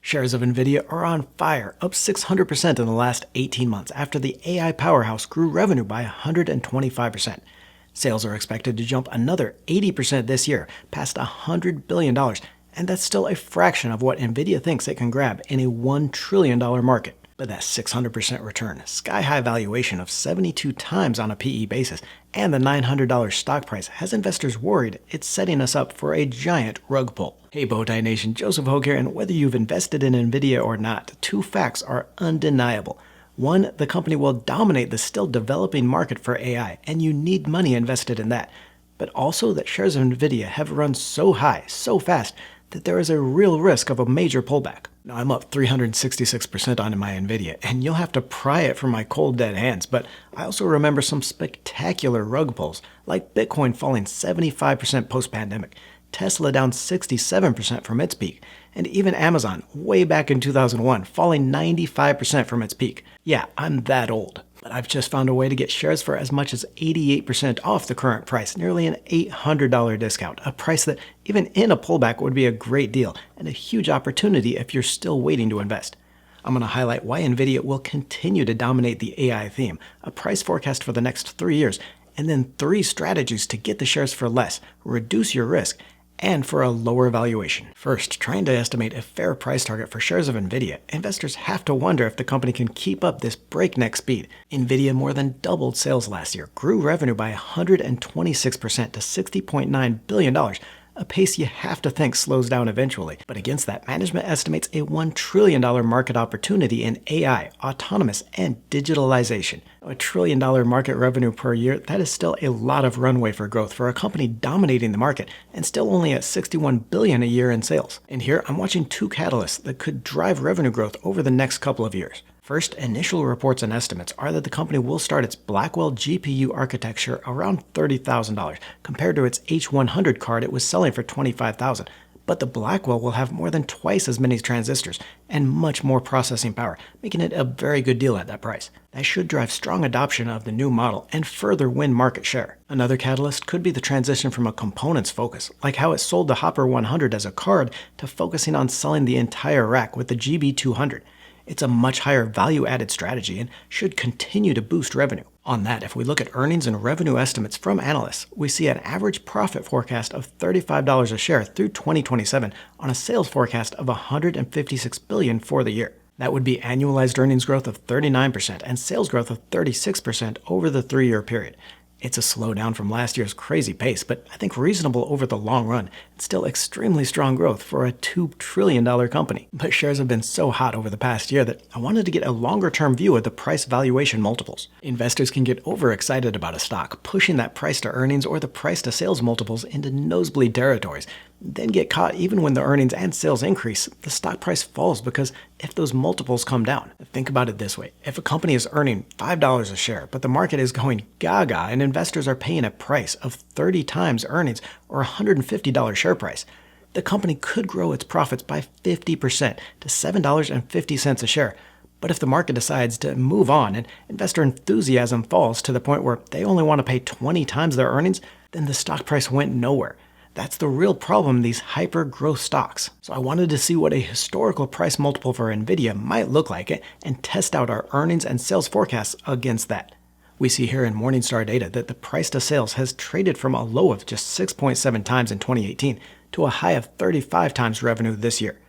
Shares of Nvidia are on fire, up 600% in the last 18 months after the AI powerhouse grew revenue by 125%. Sales are expected to jump another 80% this year, past $100 billion, and that's still a fraction of what Nvidia thinks it can grab in a $1 trillion market. But that 600% return, sky-high valuation of 72 times on a PE basis, and the $900 stock price has investors worried it's setting us up for a giant rug pull. Hey Bowtie Nation, Joseph Hogue here, and whether you've invested in Nvidia or not, two facts are undeniable. One, the company will dominate the still developing market for AI, and you need money invested in that. But also that shares of Nvidia have run so high, so fast, that there is a real risk of a major pullback. Now, I'm up 366% on my Nvidia, and you'll have to pry it from my cold dead hands, but I also remember some spectacular rug pulls, like Bitcoin falling 75% post-pandemic, Tesla down 67% from its peak, and even Amazon, way back in 2001, falling 95% from its peak. Yeah, I'm that old. But I've just found a way to get shares for as much as 88% off the current price, nearly an $800 discount, a price that even in a pullback would be a great deal and a huge opportunity if you're still waiting to invest. I'm going to highlight why Nvidia will continue to dominate the AI theme, a price forecast for the next 3 years, and then 3 strategies to get the shares for less, reduce your risk, and for a lower valuation. First, trying to estimate a fair price target for shares of Nvidia, investors have to wonder if the company can keep up this breakneck speed. Nvidia more than doubled sales last year, grew revenue by 126% to $60.9 billion, a pace you have to think slows down eventually. But against that, management estimates a $1 trillion market opportunity in AI, autonomous, and digitalization. A $1 trillion market revenue per year, that is still a lot of runway for growth for a company dominating the market and still only at $61 billion a year in sales. And here, I'm watching 2 catalysts that could drive revenue growth over the next couple of years. First, initial reports and estimates are that the company will start its Blackwell GPU architecture around $30,000, compared to its H100 card it was selling for $25,000. But the Blackwell will have more than twice as many transistors and much more processing power, making it a very good deal at that price. That should drive strong adoption of the new model and further win market share. Another catalyst could be the transition from a components focus, like how it sold the Hopper 100 as a card, to focusing on selling the entire rack with the GB200. It's a much higher value-added strategy and should continue to boost revenue. On that, if we look at earnings and revenue estimates from analysts, we see an average profit forecast of $35 a share through 2027 on a sales forecast of $156 billion for the year. That would be annualized earnings growth of 39% and sales growth of 36% over the 3-year period. It's a slowdown from last year's crazy pace, but I think reasonable over the long run. It's still extremely strong growth for a $2 trillion company. But shares have been so hot over the past year that I wanted to get a longer-term view of the price valuation multiples. Investors can get overexcited about a stock, pushing that price to earnings or the price to sales multiples into nosebleed territories, then get caught even when the earnings and sales increase, the stock price falls because if those multiples come down. Think about it this way. If a company is earning $5 a share, but the market is going gaga and investors are paying a price of 30 times earnings or $150 share price, the company could grow its profits by 50% to $7.50 a share. But if the market decides to move on and investor enthusiasm falls to the point where they only want to pay 20 times their earnings, then the stock price went nowhere. That's the real problem in these hyper-growth stocks. So I wanted to see what a historical price multiple for Nvidia might look like and test out our earnings and sales forecasts against that. We see here in Morningstar data that the price to sales has traded from a low of just 6.7 times in 2018 to a high of 35 times revenue this year.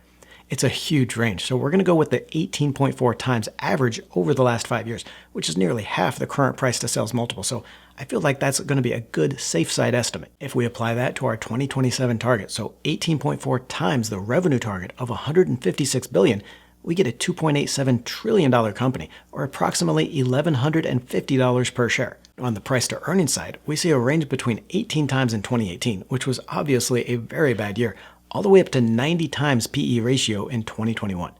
It's a huge range, so we're going to go with the 18.4 times average over the last 5 years, which is nearly half the current price to sales multiple, so I feel like that's going to be a good safe side estimate. If we apply that to our 2027 target, so 18.4 times the revenue target of $156 billion, we get a $2.87 trillion company, or approximately $1,150 per share. On the price to earnings side, we see a range between 18 times in 2018, which was obviously a very bad year, all the way up to 90 times PE ratio in 2021.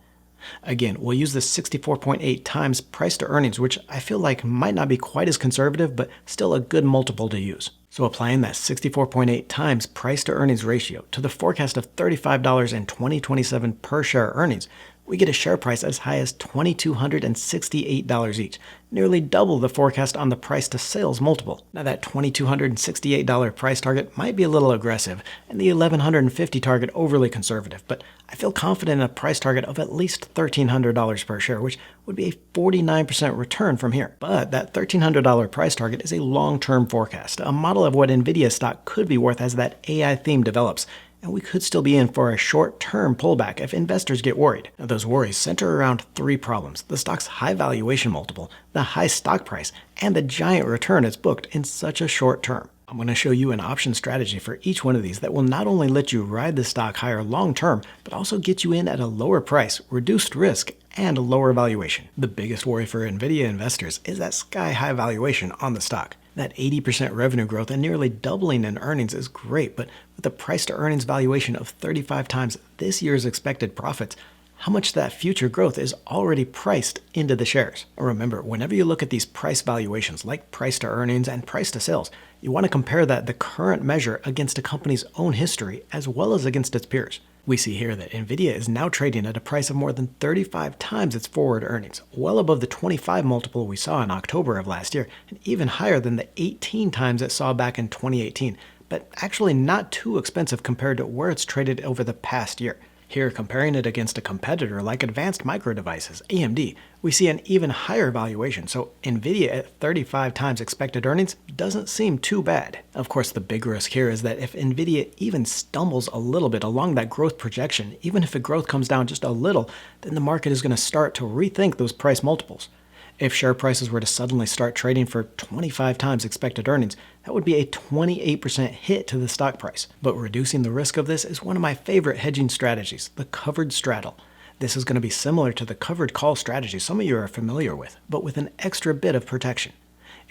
Again, we'll use the 64.8 times price to earnings, which I feel like might not be quite as conservative, but still a good multiple to use. So applying that 64.8 times price to earnings ratio to the forecast of $35 in 2027 per share earnings, we get a share price as high as $2,268 each, nearly double the forecast on the price-to-sales multiple. Now that $2,268 price target might be a little aggressive, and the $1,150 target overly conservative, but I feel confident in a price target of at least $1,300 per share, which would be a 49% return from here. But that $1,300 price target is a long-term forecast, a model of what Nvidia stock could be worth as that AI theme develops, and we could still be in for a short-term pullback if investors get worried. Now, those worries center around three problems: the stock's high valuation multiple, the high stock price, and the giant return it's booked in such a short term. I'm going to show you an option strategy for each one of these that will not only let you ride the stock higher long-term, but also get you in at a lower price, reduced risk, and a lower valuation. The biggest worry for Nvidia investors is that sky-high valuation on the stock. That 80% revenue growth and nearly doubling in earnings is great, but with a price-to-earnings valuation of 35 times this year's expected profits, how much that future growth is already priced into the shares. Remember, whenever you look at these price valuations like price to earnings and price to sales, you want to compare the current measure against a company's own history as well as against its peers. We see here that Nvidia is now trading at a price of more than 35 times its forward earnings, well above the 25 multiple we saw in October of last year, and even higher than the 18 times it saw back in 2018, but actually not too expensive compared to where it's traded over the past year. Here, comparing it against a competitor like Advanced Micro Devices, AMD, we see an even higher valuation, so Nvidia at 35 times expected earnings doesn't seem too bad. Of course, the big risk here is that if Nvidia even stumbles a little bit along that growth projection, even if the growth comes down just a little, then the market is going to start to rethink those price multiples. If share prices were to suddenly start trading for 25 times expected earnings, that would be a 28% hit to the stock price. But reducing the risk of this is one of my favorite hedging strategies, the covered straddle. This is going to be similar to the covered call strategy some of you are familiar with, but with an extra bit of protection.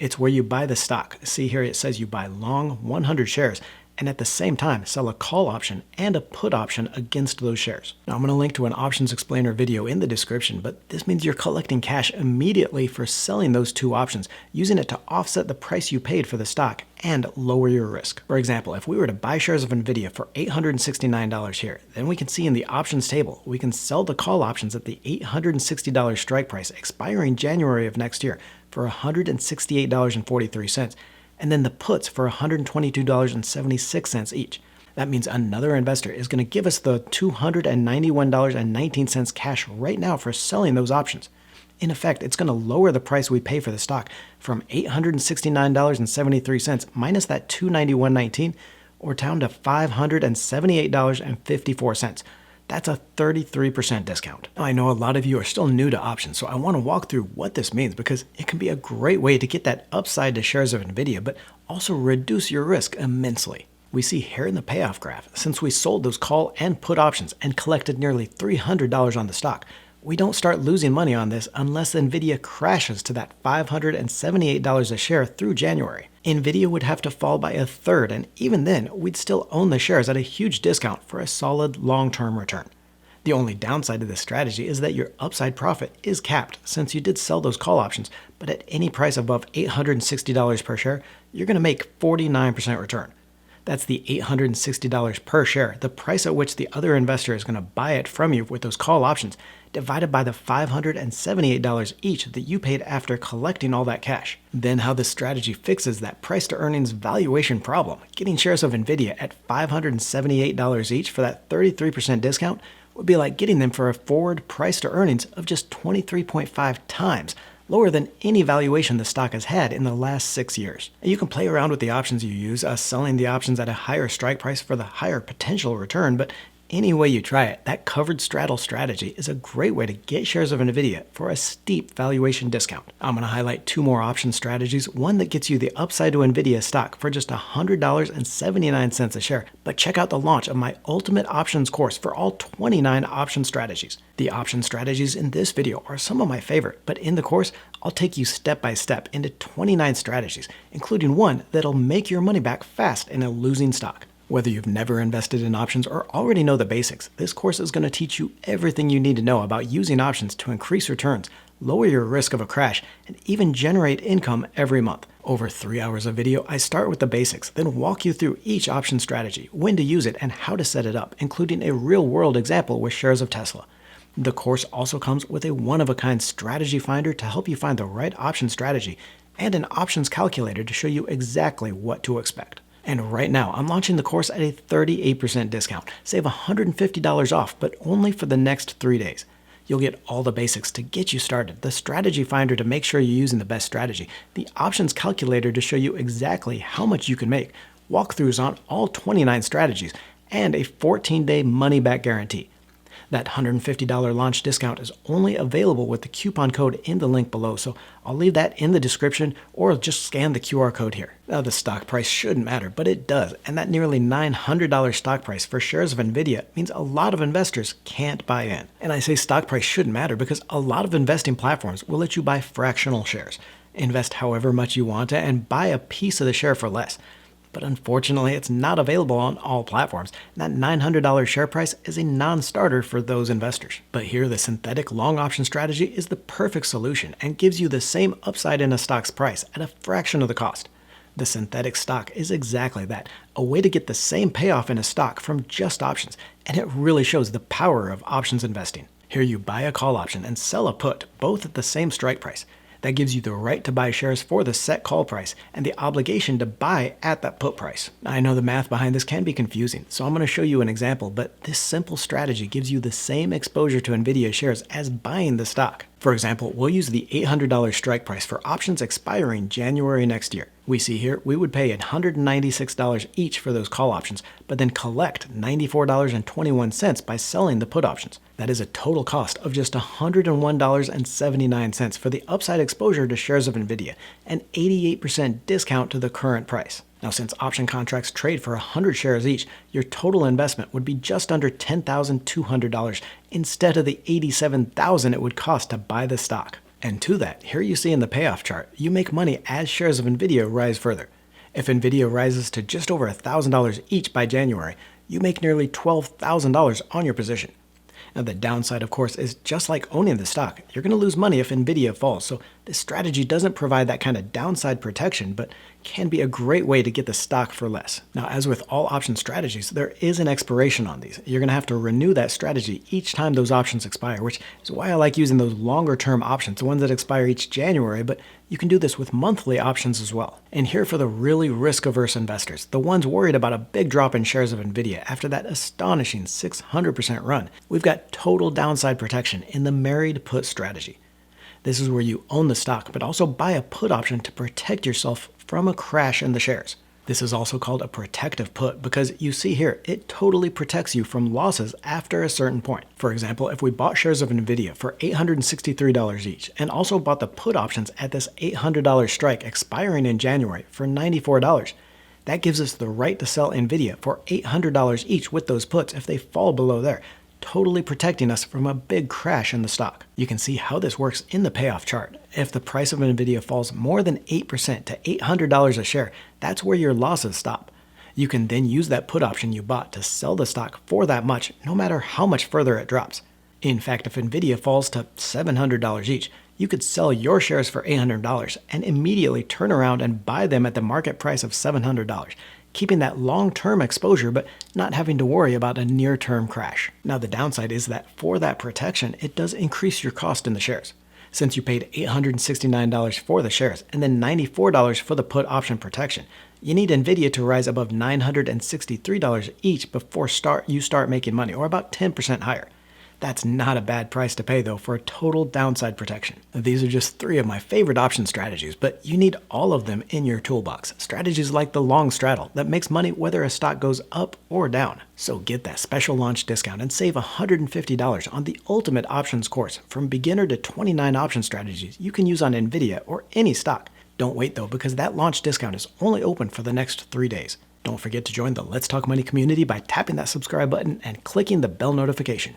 It's where you buy the stock. See here it says you buy long 100 shares, and at the same time sell a call option and a put option against those shares. Now I'm going to link to an options explainer video in the description, but this means you're collecting cash immediately for selling those two options, using it to offset the price you paid for the stock and lower your risk. For example, if we were to buy shares of Nvidia for $869 here, then we can see in the options table, we can sell the call options at the $860 strike price expiring January of next year for $168.43. And then the puts for $122.76 each. That means another investor is going to give us the $291.19 cash right now for selling those options. In effect, it's going to lower the price we pay for the stock from $869.73 minus that $291.19 or down to $578.54. That's a 33% discount. Now, I know a lot of you are still new to options, so I want to walk through what this means because it can be a great way to get that upside to shares of Nvidia, but also reduce your risk immensely. We see here in the payoff graph, since we sold those call and put options and collected nearly $300 on the stock, we don't start losing money on this unless Nvidia crashes to that $578 a share through January. Nvidia would have to fall by a third, and even then, we'd still own the shares at a huge discount for a solid long-term return. The only downside to this strategy is that your upside profit is capped since you did sell those call options, but at any price above $860 per share, you're going to make 49% return. That's the $860 per share, the price at which the other investor is going to buy it from you with those call options, divided by the $578 each that you paid after collecting all that cash. Then how this strategy fixes that price to earnings valuation problem, getting shares of Nvidia at $578 each for that 33% discount would be like getting them for a forward price to earnings of just 23.5 times, lower than any valuation the stock has had in the last 6 years. And you can play around with the options you use, selling the options at a higher strike price for the higher potential return, but any way you try it, that covered straddle strategy is a great way to get shares of Nvidia for a steep valuation discount. I'm going to highlight two more option strategies, one that gets you the upside to Nvidia stock for just $100.79 a share, but check out the launch of my Ultimate Options course for all 29 option strategies. The option strategies in this video are some of my favorite, but in the course, I'll take you step by step into 29 strategies, including one that'll make your money back fast in a losing stock. Whether you've never invested in options or already know the basics, this course is going to teach you everything you need to know about using options to increase returns, lower your risk of a crash, and even generate income every month. Over 3 hours of video, I start with the basics, then walk you through each option strategy, when to use it, and how to set it up, including a real-world example with shares of Tesla. The course also comes with a one-of-a-kind strategy finder to help you find the right option strategy and an options calculator to show you exactly what to expect. And right now, I'm launching the course at a 38% discount. Save $150 off, but only for the next 3 days. You'll get all the basics to get you started, the strategy finder to make sure you're using the best strategy, the options calculator to show you exactly how much you can make, walkthroughs on all 29 strategies, and a 14-day money-back guarantee. That $150 launch discount is only available with the coupon code in the link below, so I'll leave that in the description or just scan the QR code here. Now, the stock price shouldn't matter, but it does, and that nearly $900 stock price for shares of Nvidia means a lot of investors can't buy in. And I say stock price shouldn't matter because a lot of investing platforms will let you buy fractional shares. Invest however much you want to and buy a piece of the share for less. But unfortunately, it's not available on all platforms. That $900 share price is a non-starter for those investors. But here, the synthetic long option strategy is the perfect solution and gives you the same upside in a stock's price at a fraction of the cost. The synthetic stock is exactly that, a way to get the same payoff in a stock from just options, and it really shows the power of options investing. Here you buy a call option and sell a put, both at the same strike price. That gives you the right to buy shares for the set call price and the obligation to buy at that put price. I know the math behind this can be confusing, so I'm going to show you an example, but this simple strategy gives you the same exposure to Nvidia shares as buying the stock. For example, we'll use the $800 strike price for options expiring January next year. We see here we would pay $196 each for those call options, but then collect $94.21 by selling the put options. That is a total cost of just $101.79 for the upside exposure to shares of Nvidia, an 88% discount to the current price. Now, since option contracts trade for 100 shares each, your total investment would be just under $10,200 instead of the $87,000 it would cost to buy the stock. And to that, here you see in the payoff chart, you make money as shares of Nvidia rise further. If Nvidia rises to just over $1,000 each by January, you make nearly $12,000 on your position. Now, the downside, of course, is just like owning the stock. You're going to lose money if Nvidia falls, so this strategy doesn't provide that kind of downside protection, but can be a great way to get the stock for less. Now, as with all option strategies, there is an expiration on these. You're going to have to renew that strategy each time those options expire, which is why I like using those longer term options, the ones that expire each January, but you can do this with monthly options as well. And here for the really risk-averse investors, the ones worried about a big drop in shares of Nvidia after that astonishing 600% run, we've got total downside protection in the married put strategy. This is where you own the stock, but also buy a put option to protect yourself from a crash in the shares. This is also called a protective put because you see here, it totally protects you from losses after a certain point. For example, if we bought shares of Nvidia for $863 each and also bought the put options at this $800 strike expiring in January for $94, that gives us the right to sell Nvidia for $800 each with those puts if they fall below there, totally protecting us from a big crash in the stock. You can see how this works in the payoff chart. If the price of Nvidia falls more than 8% to $800 a share, that's where your losses stop. You can then use that put option you bought to sell the stock for that much, no matter how much further it drops. In fact, if Nvidia falls to $700 each, you could sell your shares for $800 and immediately turn around and buy them at the market price of $700. Keeping that long-term exposure, but not having to worry about a near-term crash. Now, the downside is that for that protection, it does increase your cost in the shares. Since you paid $869 for the shares and then $94 for the put option protection, you need Nvidia to rise above $963 each before you start making money, or about 10% higher. That's not a bad price to pay, though, for total downside protection. These are just 3 of my favorite option strategies, but you need all of them in your toolbox. Strategies like the long straddle that makes money whether a stock goes up or down. So get that special launch discount and save $150 on the ultimate options course from beginner to 29 option strategies you can use on Nvidia or any stock. Don't wait, though, because that launch discount is only open for the next 3 days. Don't forget to join the Let's Talk Money community by tapping that subscribe button and clicking the bell notification.